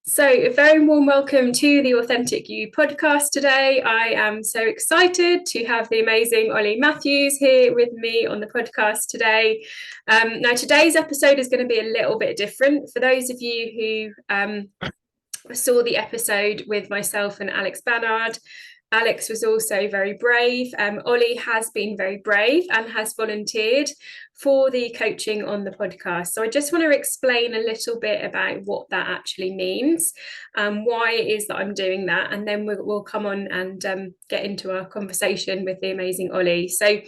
So, a very warm welcome to the Authentic You podcast today. I am so excited to have the amazing Ollie Matthews here with me on the podcast today. Now, today's episode is going to be a little bit different. For those of you who saw the episode with myself and Alex Bannard, Alex was also very brave. Ollie has been very brave and has volunteered for the coaching on the podcast. So I just want to explain a little bit about what that actually means, why it is that I'm doing that, and then we'll come on and get into our conversation with the amazing Ollie. So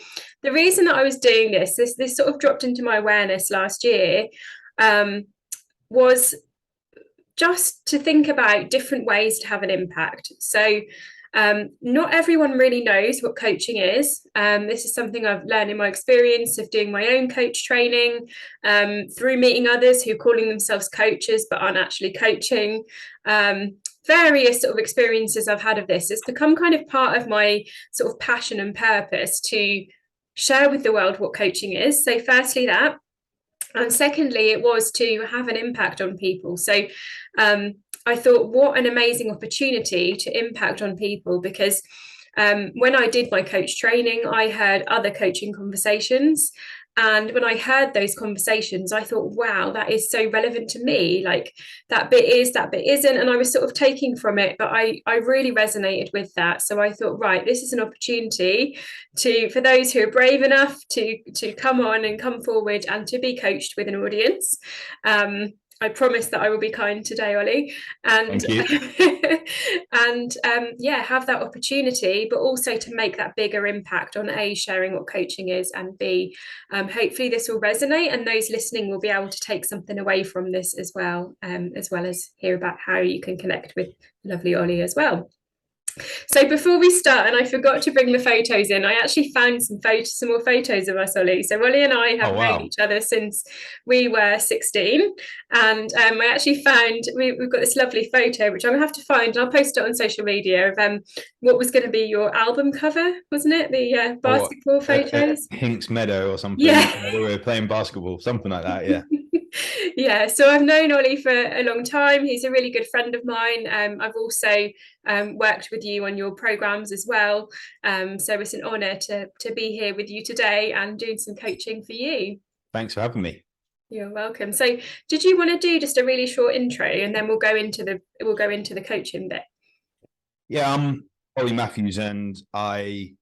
the reason that I was doing this sort of dropped into my awareness last year, was just to think about different ways to have an impact. So not everyone really knows what coaching is. This is something I've learned in my experience of doing my own coach training, through meeting others who are calling themselves coaches but aren't actually coaching. Various sort of experiences I've had of this. It's become kind of part of my sort of passion and purpose to share with the world what coaching is. So firstly that, and secondly, it was to have an impact on people. So I thought, what an amazing opportunity to impact on people, because when I did my coach training, I heard other coaching conversations. And when I heard those conversations, I thought, wow, that is so relevant to me. Like that bit is, that bit isn't. And I was sort of taking from it, but I really resonated with that. So I thought, right, this is an opportunity for those who are brave enough to come on and come forward and to be coached with an audience. I promise that I will be kind today, Ollie, and Thank you. and have that opportunity, but also to make that bigger impact on A, sharing what coaching is, and B, hopefully this will resonate and those listening will be able to take something away from this as well as hear about how you can connect with lovely Ollie as well. So before we start, and I forgot to bring the photos in, I actually found some more photos of us, Ollie. So Ollie and I Oh, have known wow. each other since we were 16. And I actually found, we've got this lovely photo, which I'm gonna have to find, and I'll post it on social media, of what was going to be your album cover, wasn't it? The Oh, what? basketball photos. Hinks Meadow or something. Yeah. We were playing basketball, something like that. Yeah. Yeah, so I've known Ollie for a long time. He's a really good friend of mine. I've also worked with you on your programs as well. So it's an honour to be here with you today and doing some coaching for you. Thanks for having me. You're welcome. So did you want to do just a really short intro, and then we'll go into the coaching bit? Yeah, I'm Ollie Matthews, and I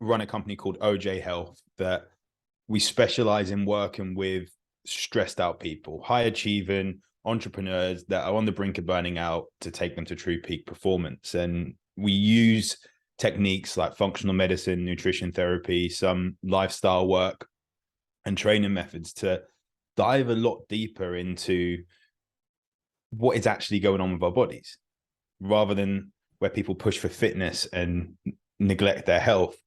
run a company called OJ Health that we specialize in working with stressed out people, high achieving entrepreneurs that are on the brink of burning out to take them to true peak performance. And we use techniques like functional medicine, nutrition therapy, some lifestyle work, and training methods to dive a lot deeper into what is actually going on with our bodies, rather than where people push for fitness and neglect their health,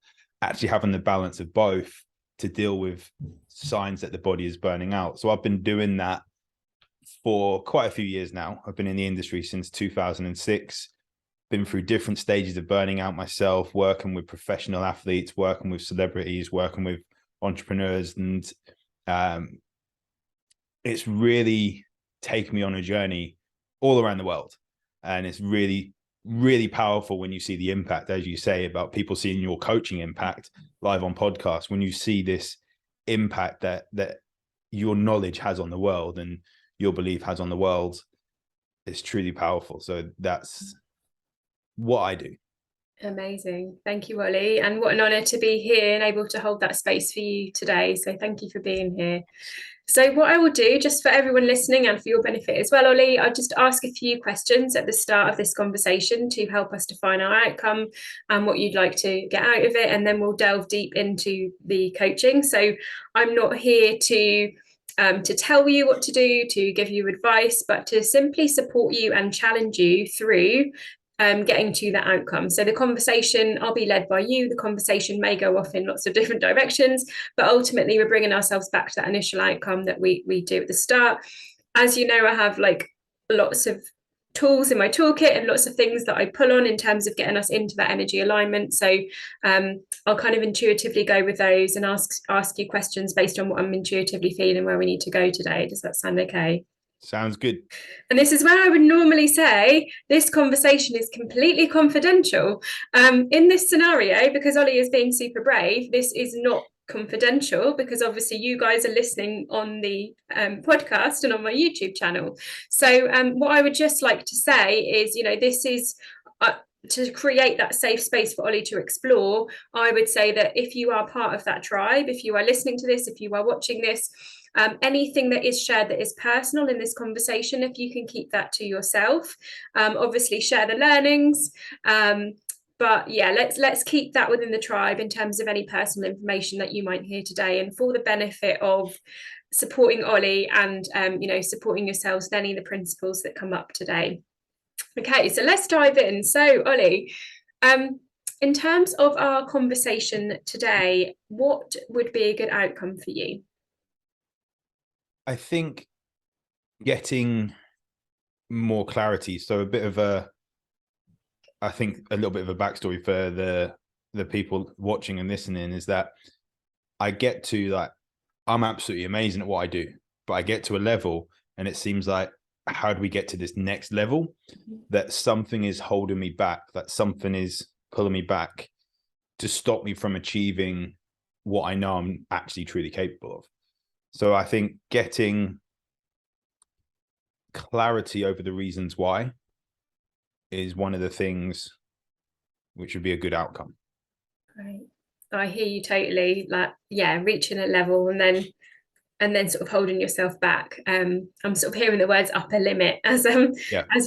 actually having the balance of both to deal with signs that the body is burning out. So I've been doing that for quite a few years now. I've been in the industry since 2006, been through different stages of burning out myself, working with professional athletes, working with celebrities, working with entrepreneurs. And it's really taken me on a journey all around the world. And it's really, really powerful when you see the impact, as you say, about people seeing your coaching impact live on podcasts. When you see this impact that your knowledge has on the world and your belief has on the world, it's truly powerful. So that's what I do. Amazing. Thank you, Ollie. And what an honour to be here and able to hold that space for you today. So thank you for being here. So what I will do, just for everyone listening and for your benefit as well, Ollie, I'll just ask a few questions at the start of this conversation to help us define our outcome and what you'd like to get out of it. And then we'll delve deep into the coaching. So I'm not here to tell you what to do, to give you advice, but to simply support you and challenge you through getting to that outcome. So the conversation, I'll be led by you. The conversation may go off in lots of different directions, but ultimately we're bringing ourselves back to that initial outcome that we do at the start. As you know, I have like lots of tools in my toolkit and lots of things that I pull on in terms of getting us into that energy alignment. So I'll kind of intuitively go with those and ask you questions based on what I'm intuitively feeling where we need to go today. Does that sound okay? Sounds good. And this is where I would normally say this conversation is completely confidential. In this scenario, because Ollie is being super brave, this is not confidential, because obviously you guys are listening on the podcast and on my YouTube channel. So what I would just like to say is, this is to create that safe space for Ollie to explore. I would say that if you are part of that tribe, if you are listening to this, if you are watching this, anything that is shared that is personal in this conversation, if you can keep that to yourself, obviously share the learnings, but yeah, let's keep that within the tribe in terms of any personal information that you might hear today, and for the benefit of supporting Ollie and supporting yourselves, learning the principles that come up today. Okay, so let's dive in. So Ollie, in terms of our conversation today, what would be a good outcome for you? I think getting more clarity. So I think a little bit of a backstory for the people watching and listening is that I get to, like, I'm absolutely amazing at what I do, but I get to a level and it seems like, how do we get to this next level? That something is holding me back, that something is pulling me back to stop me from achieving what I know I'm actually truly capable of. So I think getting clarity over the reasons why is one of the things which would be a good outcome. Right. I hear you totally. Like, yeah, reaching a level and then sort of holding yourself back. I'm sort of hearing the words upper limit as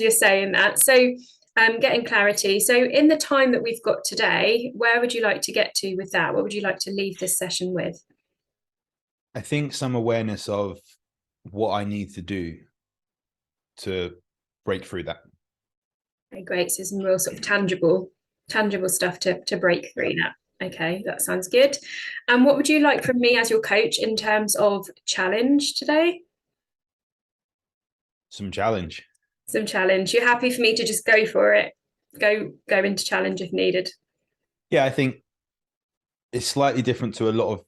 you're saying that. So getting clarity. So in the time that we've got today, where would you like to get to with that? What would you like to leave this session with? I think some awareness of what I need to do to break through that. Okay, great. So some real sort of tangible stuff to break through that. Okay, that sounds good. And what would you like from me as your coach in terms of challenge today? Some challenge. Some challenge. You're happy for me to just go for it? Go into challenge if needed. Yeah, I think it's slightly different to a lot of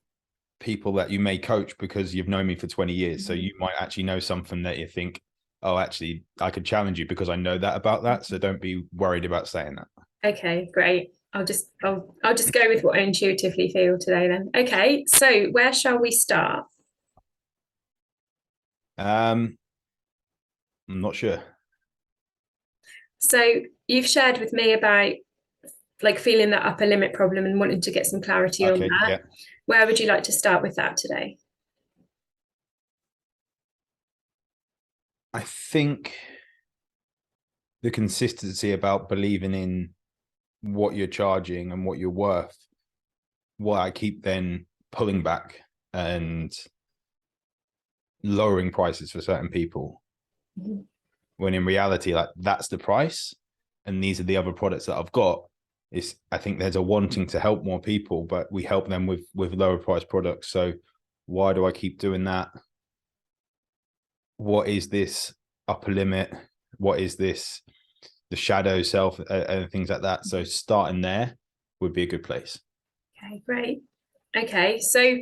people that you may coach because you've known me for 20 years. Mm-hmm. So you might actually know something that you think, oh, actually, I could challenge you because I know that about that. So don't be worried about saying that. Okay, great. I'll just go with what I intuitively feel today then. Okay, so where shall we start? I'm not sure. So you've shared with me about like feeling that upper limit problem and wanting to get some clarity on that. Yeah. Where would you like to start with that today? I think the consistency about believing in what you're charging and what you're worth, what I keep then pulling back and lowering prices for certain people. Mm-hmm. When in reality, like, that's the price and these are the other products that I've got. Is I think there's a wanting to help more people, but we help them with lower price products. So why do I keep doing that? What is this upper limit? What is this, the shadow self, and things like that? So starting there would be a good place. Okay, great. Okay, so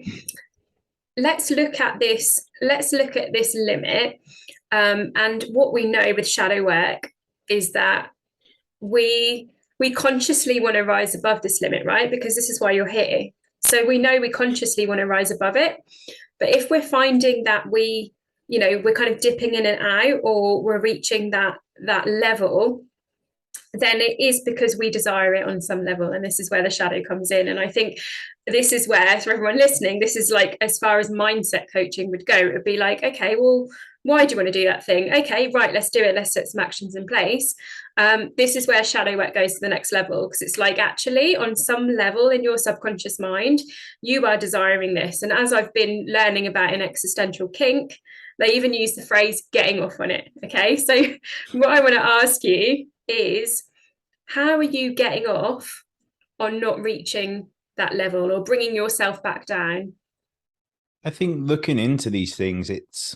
let's look at this limit. And what we know with shadow work is that we consciously want to rise above this limit, right? Because this is why you're here. So we know we consciously want to rise above it. But if we're finding that we're kind of dipping in and out, or we're reaching that level, then it is because we desire it on some level. And this is where the shadow comes in. And I think this is where, for everyone listening, this is like, as far as mindset coaching would go, it would be like, okay, well, why do you want to do that thing? Okay, right, let's do it. Let's set some actions in place. This is where shadow work goes to the next level, because it's like, actually, on some level in your subconscious mind, you are desiring this. And as I've been learning about in existential kink, they even use the phrase getting off on it. Okay, so what I want to ask you is, how are you getting off on not reaching that level or bringing yourself back down? I think looking into these things, it's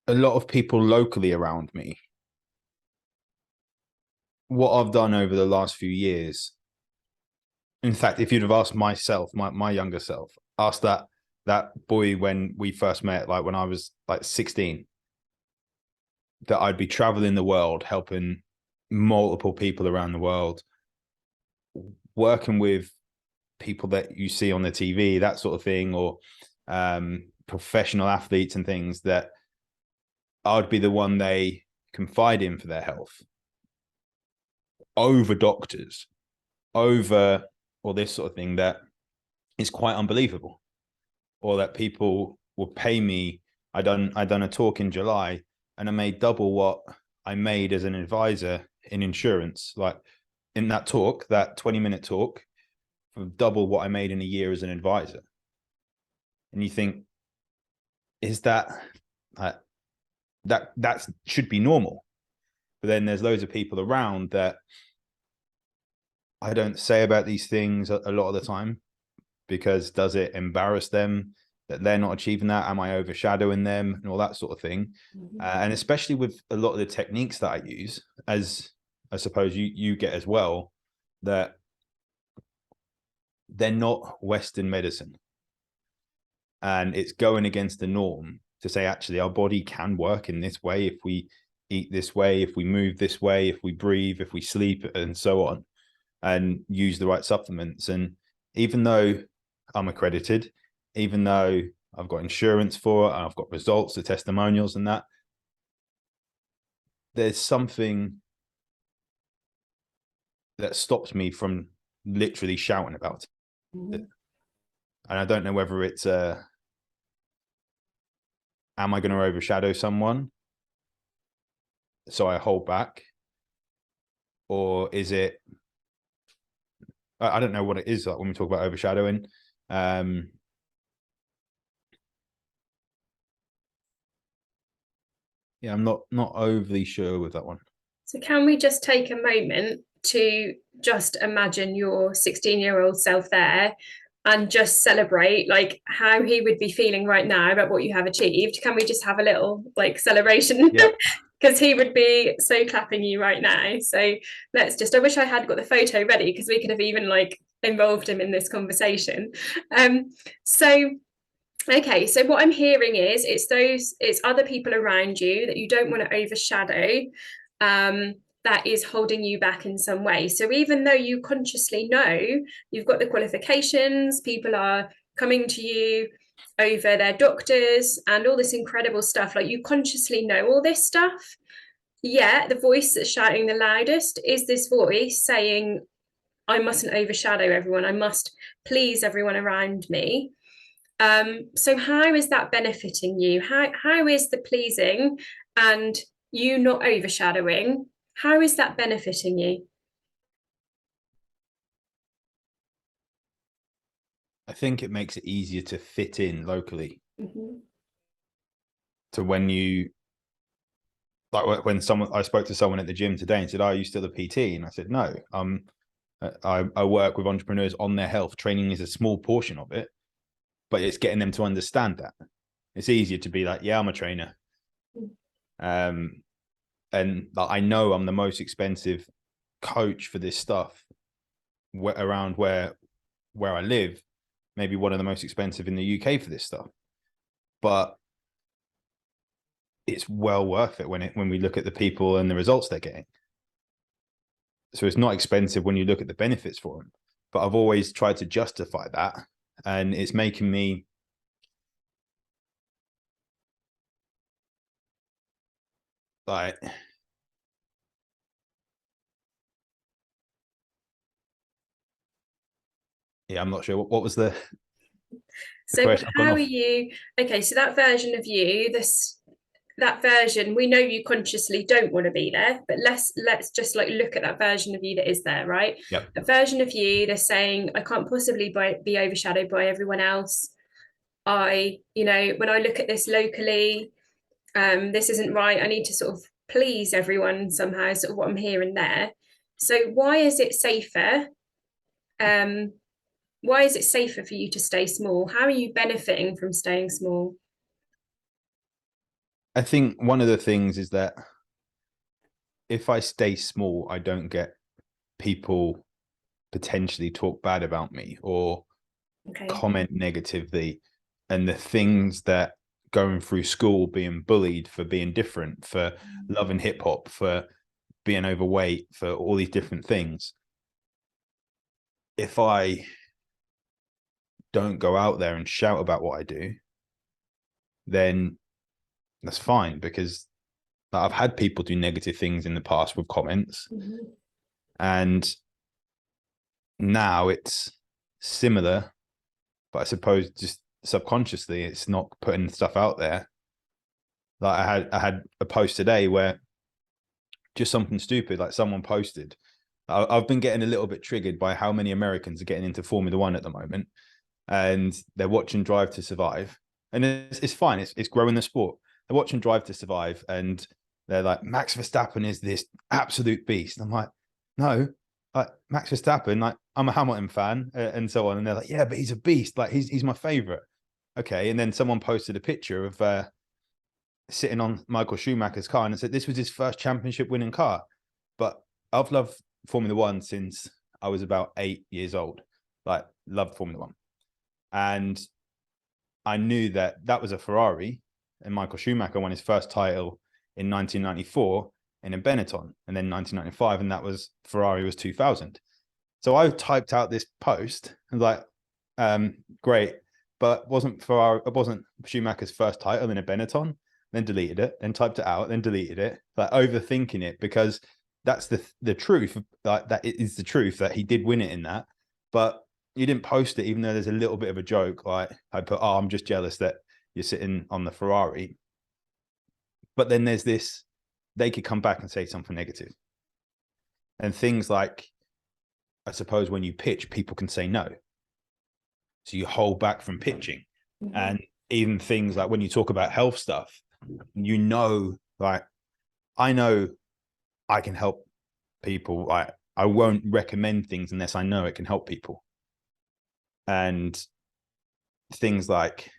a lot of people locally around me. What I've done over the last few years, in fact, if you'd have asked myself, my younger self, asked that that boy when we first met, like when I was like 16, that I'd be traveling the world, helping multiple people around the world, working with people that you see on the TV, that sort of thing, or professional athletes and things, that I'd be the one they confide in for their health over doctors, over all this sort of thing, that is quite unbelievable. Or that people will pay me. I done a talk in July and I made double what I made as an advisor in insurance. Like in that talk, that 20-minute talk, double what I made in a year as an advisor. And you think, is that should be normal? But then there's loads of people around that I don't say about these things a lot of the time, because does it embarrass them that they're not achieving that? Am I overshadowing them and all that sort of thing? And especially with a lot of the techniques that I use, as I suppose you get as well, that they're not Western medicine. And it's going against the norm to say, actually, our body can work in this way if we eat this way, if we move this way, if we breathe, if we sleep, and so on, and use the right supplements. And even though I'm accredited, even though I've got insurance for it, and I've got results, the testimonials and that, there's something that stops me from literally shouting about it. And I don't know whether it's am I going to overshadow someone, so I hold back? Or is it, I don't know what it is, like when we talk about overshadowing. Yeah, I'm not overly sure with that one. So can we just take a moment to just imagine your 16-year-old self there and just celebrate like how he would be feeling right now about what you have achieved? Can we just have a little like celebration? Yeah. Because he would be so clapping you right now. So let's just, I wish I had got the photo ready, because we could have even like involved him in this conversation. So okay, so what I'm hearing is it's other people around you that you don't want to overshadow, that is holding you back in some way. So even though you consciously know you've got the qualifications, people are coming to you over their doctors and all this incredible stuff, like you consciously know all this stuff, yet the voice that's shouting the loudest is this voice saying, I mustn't overshadow everyone, I must please everyone around me. So how is that benefiting you? How is the pleasing and you not overshadowing, how is that benefiting you? I think it makes it easier to fit in locally. To when you, like when I spoke to someone at the gym today and said, "Are you still a PT?" And I said, "No, I work with entrepreneurs on their health. Training is a small portion of it, but it's getting them to understand that. It's easier to be like, yeah, I'm a trainer. And like, I know I'm the most expensive coach for this stuff around where I live, maybe one of the most expensive in the UK for this stuff, but it's well worth it when we look at the people and the results they're getting. So it's not expensive when you look at the benefits for them, but I've always tried to justify that, and it's making me like, yeah, I'm not sure what was the So question. how are you, okay, so that version of you, that version, we know you consciously don't want to be there, but let's just like look at that version of you that is there, right? Yep. A version of you that's saying, I can't possibly be overshadowed by everyone else. When I look at this locally, this isn't right. I need to sort of please everyone somehow, sort of what I'm hearing there. So why is it safer? Why is it safer for you to stay small? How are you benefiting from staying small? I think one of the things is that if I stay small, I don't get people potentially talk bad about me or comment negatively. and the things that going through school, being bullied for being different, for loving hip hop, for being overweight, for all these different things. If I don't go out there and shout about what I do, then that's fine, because I've had people do negative things in the past with comments. And now it's similar, but I suppose just subconsciously it's not putting stuff out there. Like I had a post today where just something stupid, like someone posted, I've been getting a little bit triggered by how many Americans are getting into Formula One at the moment, and they're watching Drive to Survive, and it's fine, it's growing the sport. They're watching Drive to Survive and they're like, Max Verstappen is this absolute beast. I'm like, no, like Max Verstappen, like I'm a Hamilton fan, and so on. And they're like, yeah, but he's a beast. Like he's my favorite. Okay. And then someone posted a picture of sitting on Michael Schumacher's car and said this was his first championship winning car. But I've loved Formula One since I was about 8 years old. Like, loved Formula One. And I knew that was a Ferrari, and Michael Schumacher won his first title in 1994 in a Benetton, and then 1995, and that was Ferrari was 2000. So I typed out this post and like, great, but wasn't Schumacher's first title in a Benetton? Then deleted it, then typed it out, then deleted it, like overthinking it, because that's the truth. Like, that is the truth, that he did win it in that, but you didn't post it, even though there's a little bit of a joke. Like I put, oh, I'm just jealous that you're sitting on the Ferrari. But then there's this, they could come back and say something negative. And things like, I suppose when you pitch, people can say no. So you hold back from pitching. And even things like when you talk about health stuff, like, I know I can help people. I won't recommend things unless I know it can help people. And things like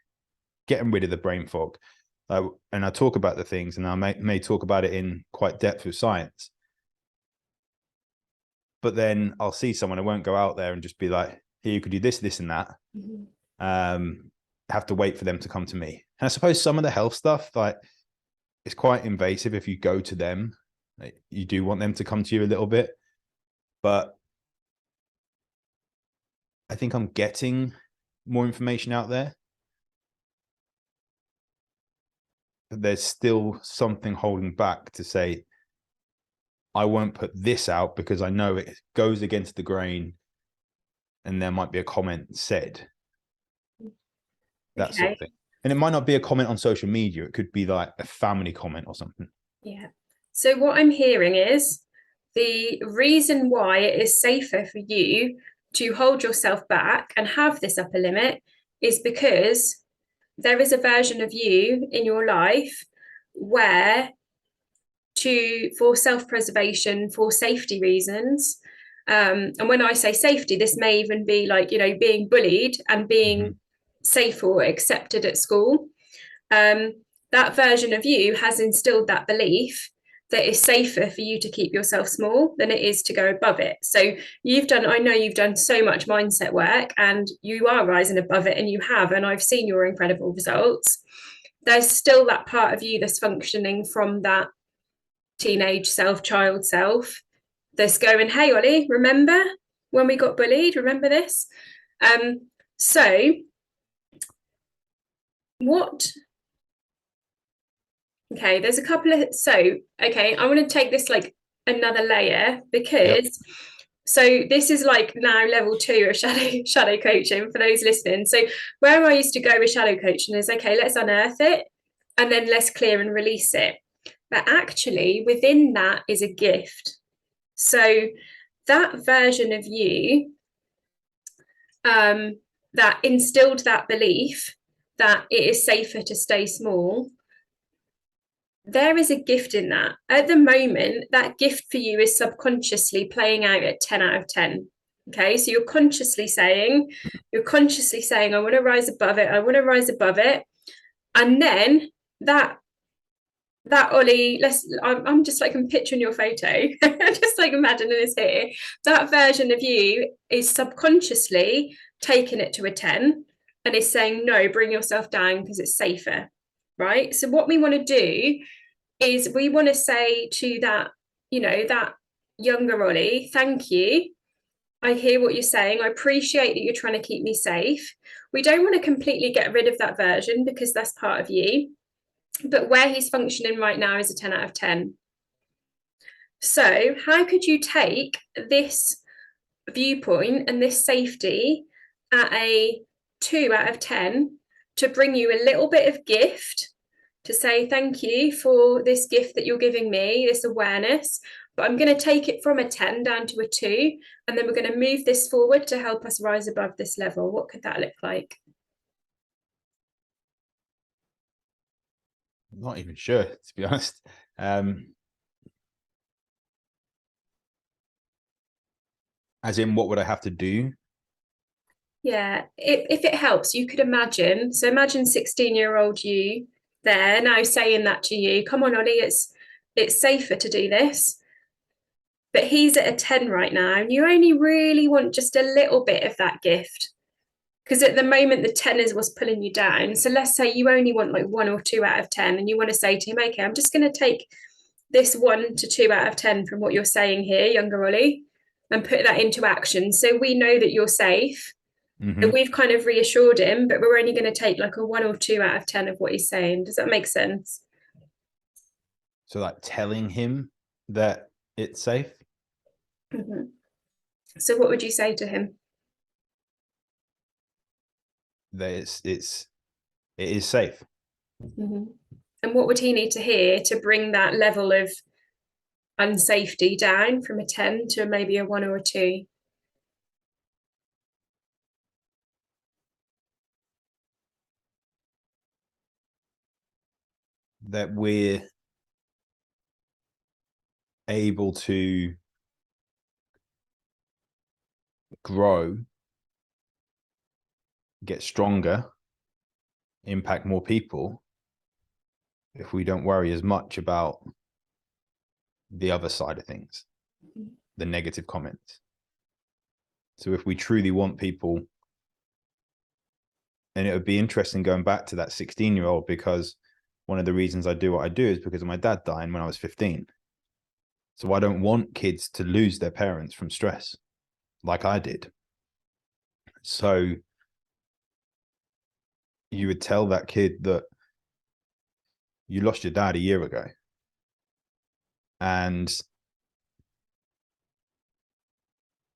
getting rid of the brain fog. And I talk about the things, and I may talk about it in quite depth with science. But then I'll see someone, I won't go out there and just be like, here, you could do this, this, and that. Have to wait for them to come to me. And I suppose some of the health stuff, like, it's quite invasive if you go to them. Like, you do want them to come to you a little bit. But I think I'm getting more information out there. But there's still something holding back to say, I won't put this out because I know it goes against the grain and there might be a comment said. That sort of thing. And it might not be a comment on social media. It could be like a family comment or something. Yeah. So what I'm hearing is the reason why it is safer for you to hold yourself back and have this upper limit is because there is a version of you in your life where, for self-preservation, for safety reasons, and when I say safety, this may even be like, being bullied and being safe or accepted at school. That version of you has instilled that belief that it's safer for you to keep yourself small than it is to go above it. So I know you've done so much mindset work and you are rising above it, and you have, and I've seen your incredible results. There's still that part of you that's functioning from that teenage self, child self, that's going, hey, Ollie, remember when we got bullied? Remember this? So there's a couple of, I want to take this like another layer, because so this is like now level 2 of shadow coaching for those listening. So where I used to go with shadow coaching is, okay, let's unearth it and then let's clear and release it. But actually within that is a gift. So that version of you that instilled that belief that it is safer to stay small, there is a gift in that. At the moment, that gift for you is subconsciously playing out at 10 out of 10. Okay, so you're consciously saying, I want to rise above it. I want to rise above it. And then that Ollie, I'm just like, I'm picturing your photo, just like imagining this here. That version of you is subconsciously taking it to a 10. and is saying, no, bring yourself down because it's safer, right? So what we want to do is we want to say to that, that younger Ollie, thank you. I hear what you're saying. I appreciate that you're trying to keep me safe. We don't want to completely get rid of that version because that's part of you. But where he's functioning right now is a 10 out of 10. So, how could you take this viewpoint and this safety at a 2 out of 10 to bring you a little bit of gift to say thank you for this gift that you're giving me, this awareness, but I'm going to take it from a 10 down to a 2, and then we're going to move this forward to help us rise above this level. What could that look like? I'm not even sure, to be honest. As in, what would I have to do? Yeah, if it helps, you could imagine. So imagine 16-year-old you there now saying that to you. Come on, Ollie, it's safer to do this. But he's at a 10 right now, and you only really want just a little bit of that gift. Because at the moment, the 10 is what's pulling you down. So let's say you only want like 1 or 2 out of 10, and you want to say to him, okay, I'm just going to take this 1 to 2 out of 10 from what you're saying here, younger Ollie, and put that into action. So we know that you're safe. Mm-hmm. And we've kind of reassured him, but we're only going to take like a 1 or 2 out of 10 of what he's saying. Does that make sense? So like telling him that it's safe. Mm-hmm. So what would you say to him? That it is safe. Mm-hmm. And what would he need to hear to bring that level of unsafety down from a 10 to maybe a 1 or a 2? That we're able to grow, get stronger, impact more people if we don't worry as much about the other side of things, the negative comments. So if we truly want people, and it would be interesting going back to that 16-year-old, because one of the reasons I do what I do is because of my dad dying when I was 15. So I don't want kids to lose their parents from stress like I did. So you would tell that kid that you lost your dad a year ago, and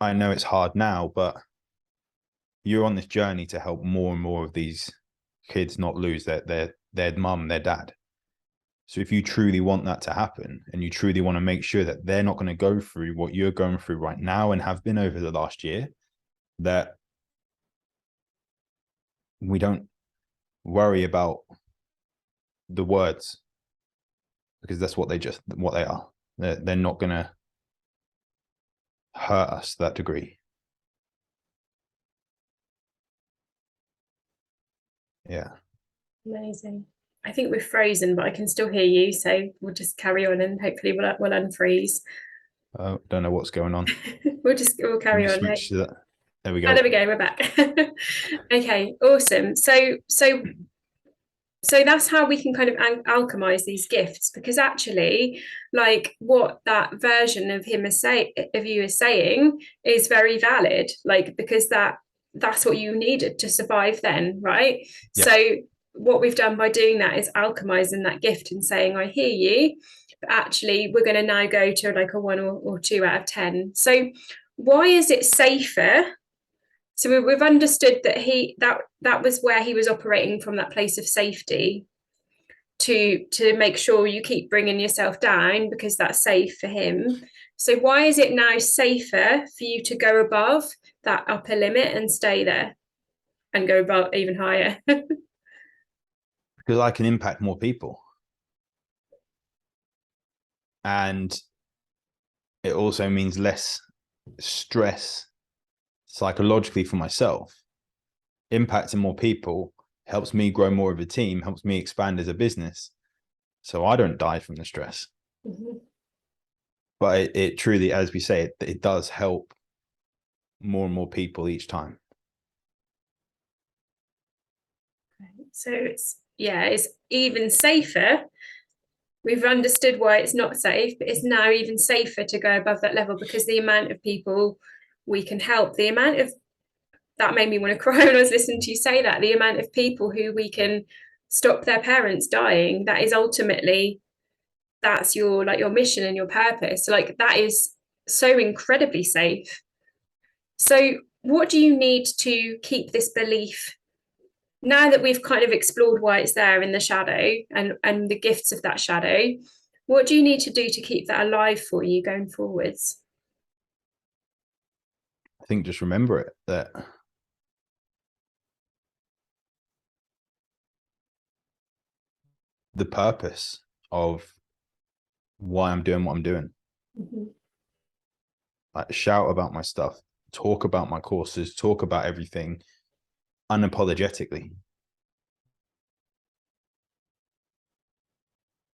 I know it's hard now, but you're on this journey to help more and more of these kids not lose their mum, their dad. So if you truly want that to happen, and you truly want to make sure that they're not going to go through what you're going through right now and have been over the last year, that we don't worry about the words, because that's what they are. They're not going to hurt us to that degree. Yeah. Amazing. I think we're frozen, but I can still hear you. So we'll just carry on and hopefully we'll unfreeze. Don't know what's going on. We'll carry on. Switch to that. There we go. Oh, there we go. We're back. Okay, awesome. So that's how we can kind of alchemize these gifts, because actually, like what that version of him of you is saying is very valid, like because that's what you needed to survive then, right? Yeah. So what we've done by doing that is alchemizing that gift and saying, I hear you, but actually we're going to now go to like a 1 or 2 out of 10. So why is it safer? So we've understood that that was where he was operating from, that place of safety, to make sure you keep bringing yourself down because that's safe for him. So why is it now safer for you to go above that upper limit and stay there and go above even higher? Because I can impact more people. And it also means less stress psychologically for myself. Impacting more people helps me grow more of a team, helps me expand as a business, so I don't die from the stress. Mm-hmm. But it truly, as we say, it does help more and more people each time. So it's even safer. We've understood why it's not safe, but it's now even safer to go above that level, because the amount of people we can help, the amount of, that made me want to cry when I was listening to you say that, the amount of people who we can stop their parents dying, that is ultimately, that's your, like, your mission and your purpose. So like that is so incredibly safe. So what do you need to keep this belief, now that we've kind of explored why it's there in the shadow and the gifts of that shadow, what do you need to do to keep that alive for you going forwards? I think just remember it, that the purpose of why I'm doing what I'm doing. Mm-hmm. Like, shout about my stuff, talk about my courses, talk about everything unapologetically.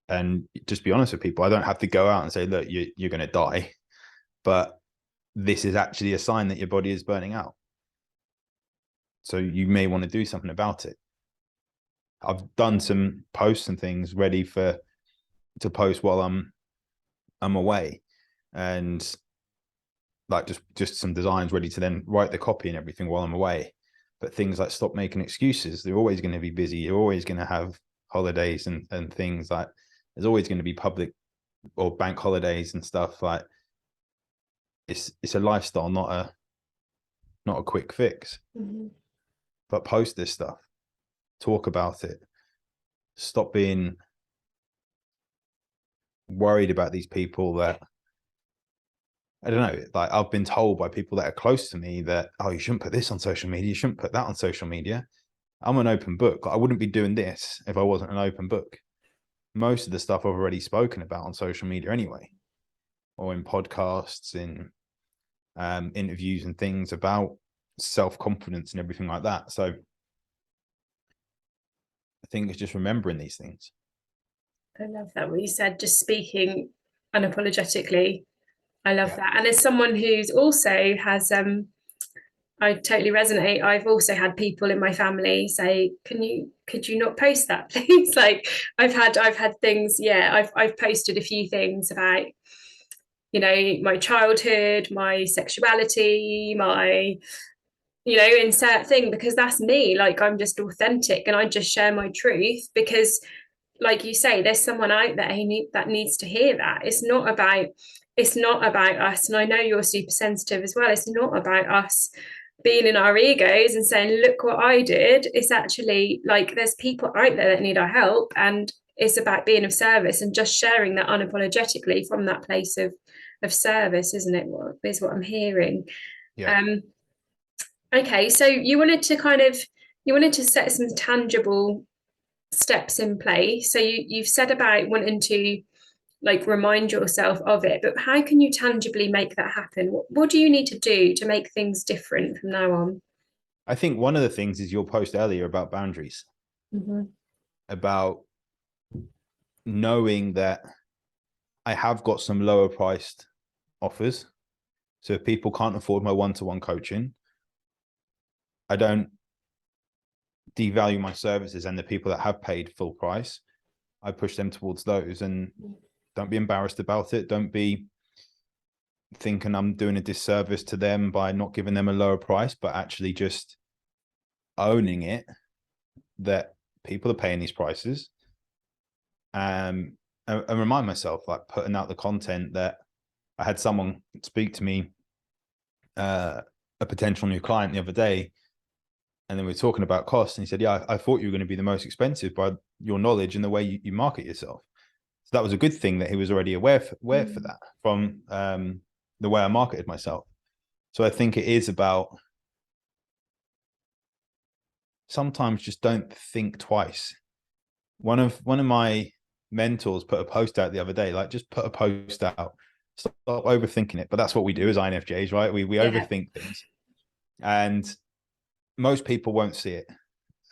And just be honest with people. I don't have to go out and say, look, you're going to die, but this is actually a sign that your body is burning out. So you may want to do something about it. I've done some posts and things ready to post while I'm away, and like just some designs ready to then write the copy and everything while I'm away. But things like, stop making excuses. They're always going to be busy. You're always going to have holidays and things. Like, there's always going to be public or bank holidays and stuff. Like, it's a lifestyle, not a quick fix. Mm-hmm. But post this stuff, talk about it. Stop being worried about these people that, I don't know, like, I've been told by people that are close to me that, oh, you shouldn't put this on social media, you shouldn't put that on social media. I'm an open book. I wouldn't be doing this if I wasn't an open book. Most of the stuff I've already spoken about on social media anyway, or in podcasts, in interviews and things about self-confidence and everything like that. So I think it's just remembering these things. I love that, what you said, just speaking unapologetically. I love Yeah. that. And as someone who's also has I totally resonate. I've also had people in my family say, could you not post that, please? Like, I've had things, yeah, I've posted a few things about, you know, my childhood, my sexuality, my, you know, insert thing, because that's me. Like, I'm just authentic and I just share my truth because, like you say, there's someone out there that needs to hear that. It's not about us. And I know you're super sensitive as well. It's not about us being in our egos and saying, look what I did. It's actually like, there's people out there that need our help, and it's about being of service and just sharing that unapologetically from that place of service, isn't it? What is what I'm hearing. Yeah. Okay, so you wanted to set some tangible steps in place. So you've said about wanting to, like, remind yourself of it, but how can you tangibly make that happen? What do you need to do to make things different from now on? I think one of the things is your post earlier about boundaries, Mm-hmm. about knowing that I have got some lower priced offers. So if people can't afford my one-to-one coaching, I don't devalue my services, and the people that have paid full price, I push them towards those. And don't be embarrassed about it. Don't be thinking I'm doing a disservice to them by not giving them a lower price, but actually just owning it, that people are paying these prices. And remind myself, like, putting out the content. That I had someone speak to me, a potential new client, the other day, and then we were talking about costs, and he said, yeah, I thought you were going to be the most expensive by your knowledge and the way you market yourself. So that was a good thing, that he was already aware for that from the way I marketed myself. So I think it is about, sometimes just don't think twice. One of my mentors put a post out the other day, like, just put a post out, stop overthinking it. But that's what we do as INFJs, right? We overthink things, and most people won't see it,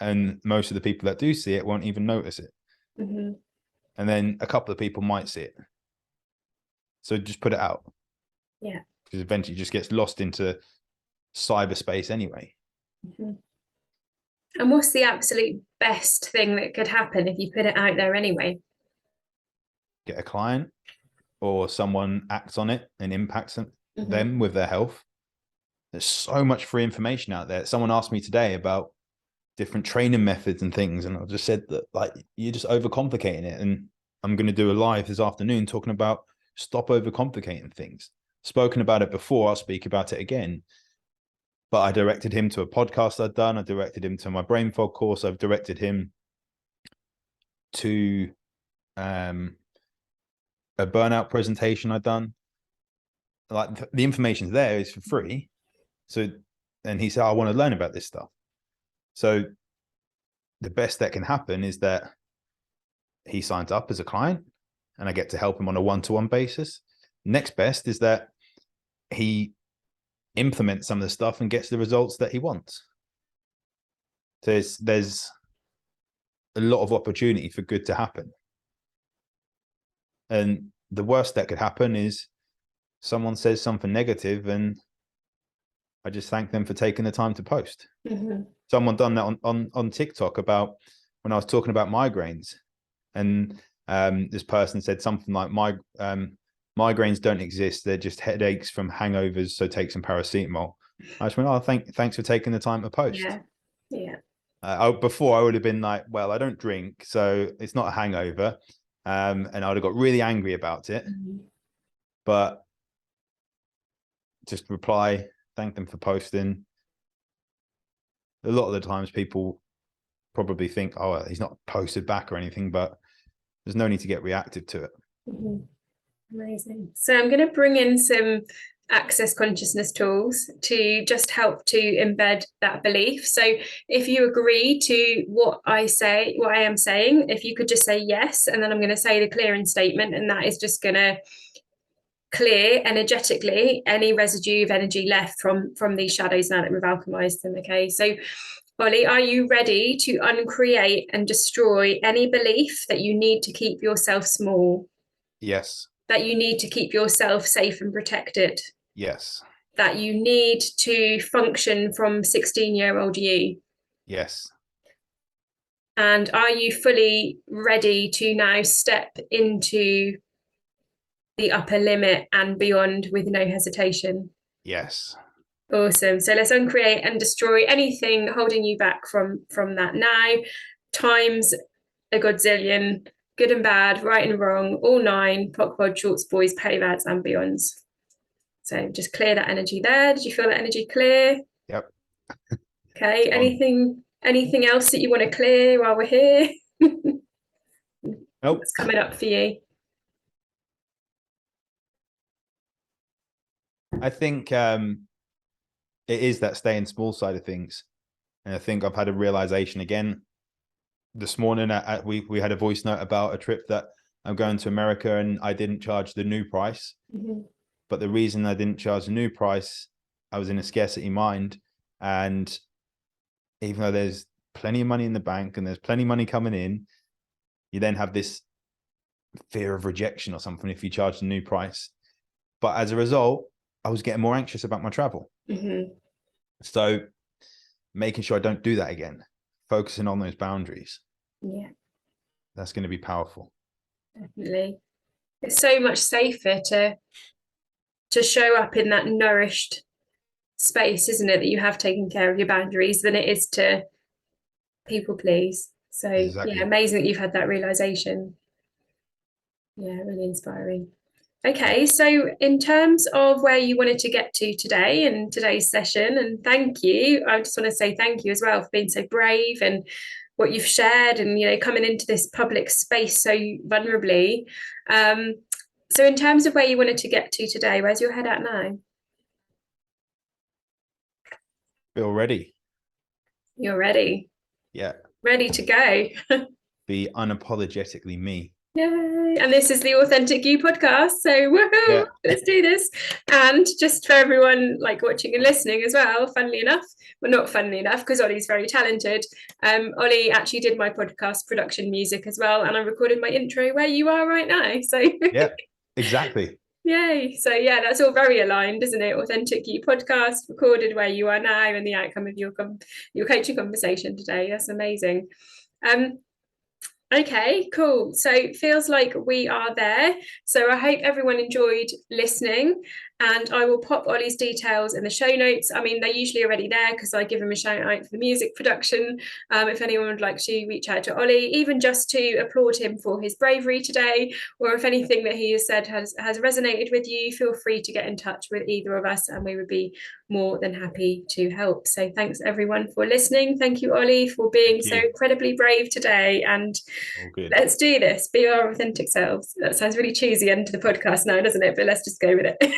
and most of the people that do see it won't even notice it. Mm-hmm. And then a couple of people might see it. So just put it out. Yeah. Because eventually it just gets lost into cyberspace anyway. Mm-hmm. And what's the absolute best thing that could happen if you put it out there anyway? Get a client or someone acts on it and impacts them Mm-hmm. with their health. There's so much free information out there. Someone asked me today about different training methods and things, and I just said that, like, you're just overcomplicating it. And I'm going to do a live this afternoon talking about stop overcomplicating things. Spoken about it before, I'll speak about it again. But I directed him to a podcast I'd done. I directed him to my brain fog course. I've directed him to a burnout presentation I'd done. Like, the information's there, is for free. So, and he said, I want to learn about this stuff. So the best that can happen is that he signs up as a client and I get to help him on a one-to-one basis. Next best is that he implements some of the stuff and gets the results that he wants. So there's a lot of opportunity for good to happen. And the worst that could happen is someone says something negative and I just thank them for taking the time to post. Mm-hmm. Someone done that on TikTok about when I was talking about migraines, and this person said something like, migraines don't exist, they're just headaches from hangovers, so take some paracetamol. I just went, oh, thanks for taking the time to post. Yeah. Before I would have been like, well, I don't drink, so it's not a hangover, and I would have got really angry about it. Mm-hmm. But just reply, thank them for posting. A lot of the times people probably think, oh, he's not posted back or anything, but there's no need to get reactive to it. Mm-hmm. Amazing. So I'm going to bring in some access consciousness tools to just help to embed that belief. So if you agree to what I say, what I am saying, if you could just say yes, and then I'm going to say the clearing statement, and that is just going to clear energetically any residue of energy left from these shadows now that we've alchemized them. Okay, so Ollie, are you ready to uncreate and destroy any belief that you need to keep yourself small? Yes. That you need to keep yourself safe and protected? Yes. That you need to function from 16-year-old you? Yes. And are you fully ready to now step into the upper limit and beyond with no hesitation? Yes. Awesome. So let's uncreate and destroy anything holding you back from that now, times a godzillion, good and bad, right and wrong, all nine, POC pod, shorts, boys, payvads, and beyonds. So just clear that energy there. Did you feel that energy clear? Yep. Okay. Anything else that you want to clear while we're here? Nope. What's coming up for you? I think it is that staying small side of things. And I think I've had a realization again this morning. We had a voice note about a trip that I'm going to America, and I didn't charge the new price. Mm-hmm. But the reason I didn't charge the new price, I was in a scarcity mind. And even though there's plenty of money in the bank and there's plenty of money coming in, you then have this fear of rejection or something if you charge the new price. But as a result, I was getting more anxious about my travel. Mm-hmm. So making sure I don't do that again, focusing on those boundaries. Yeah. That's going to be powerful. Definitely. It's so much safer to show up in that nourished space, isn't it, that you have taken care of your boundaries, than it is to people please. So exactly. Yeah, amazing that you've had that realization. Yeah, really inspiring. Okay, so in terms of where you wanted to get to today and today's session, and thank you, I just want to say thank you as well for being so brave and what you've shared, and coming into this public space so vulnerably. So in terms of where you wanted to get to today, where's your head at now? Feel ready. You're ready? Yeah. Ready to go. Be unapologetically me. Yay. And this is the Authentic You podcast. So woohoo, yeah. Let's do this. And just for everyone like watching and listening as well, funnily enough, well, not funnily enough, because Ollie's very talented. Ollie actually did my podcast production music as well. And I recorded my intro where you are right now. So yeah, exactly. Yay. So yeah, that's all very aligned, isn't it? Authentic You podcast, recorded where you are now, and the outcome of your coaching conversation today. That's amazing. Um, Okay, cool. So it feels like we are there. So I hope everyone enjoyed listening, and I will pop Ollie's details in the show notes. I mean, they're usually already there because I give him a shout out for the music production. If anyone would like to reach out to Ollie, even just to applaud him for his bravery today, or if anything that he has said has resonated with you, feel free to get in touch with either of us, and we would be more than happy to help. So thanks everyone for listening. Thank you, Ollie, for being so incredibly brave today, and all good. Let's do this. Be our authentic selves. That sounds really cheesy end to the podcast now, doesn't it? But let's just go with it.